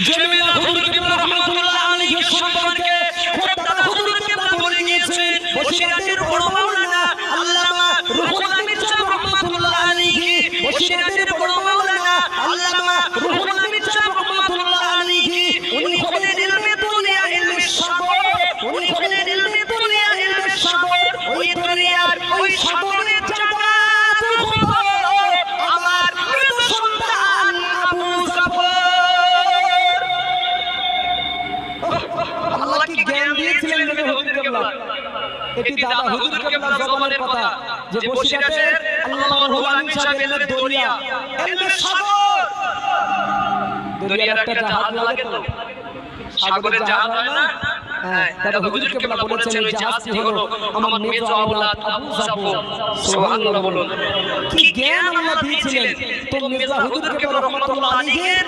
জমিলা হুজুর কিবলা রাহমাতুল্লাহ আলাইহি সম্পর্কে খোদা হুজুর কিবলা বলে গিয়েছেন বসিরাতের বড় মাওলানা আল্লামা রুহুল আমিন সাহেব রাহমাতুল্লাহ আলাইহি বসিরাতের বড় মাওলানা আল্লামা রুহুল আমিন সাহেব রাহমাতুল্লাহ আলাইহি উনি হলেন ইলমে দুনিয়া ইলমে সাগর উনি হলেন ইলমে দুনিয়া ইলমে সাগর ওই দুনিয়ার ওই সাগরের জায়গা আমার মৃত সন্তান আবু জাফর আল্লাহ কি জ্ঞান দিয়েছিলেন নবী হুজুর কিবলা এটি দাদা হুজুর কিবলার জবানের কথা যে বসিরাতের আল্লামা রুহুল আমিন সাহেব ইলমে দুনিয়া ইলমে সাগর দুনিয়ার একটা জাহাজ লাগে তো সাগরের জাহাজ হয় না হ্যাঁ দাদা হুজুর কিবলা বলেছেন এই জাহাজটি হলো আমার মেজো আওলাদ আবু জাফর সুবহানাল্লাহ বলুন কি জ্ঞান আল্লাহ দিয়েছিলেন তো মির্জা হুজুর কিবলা রাহমাতুল্লাহ আলাইহির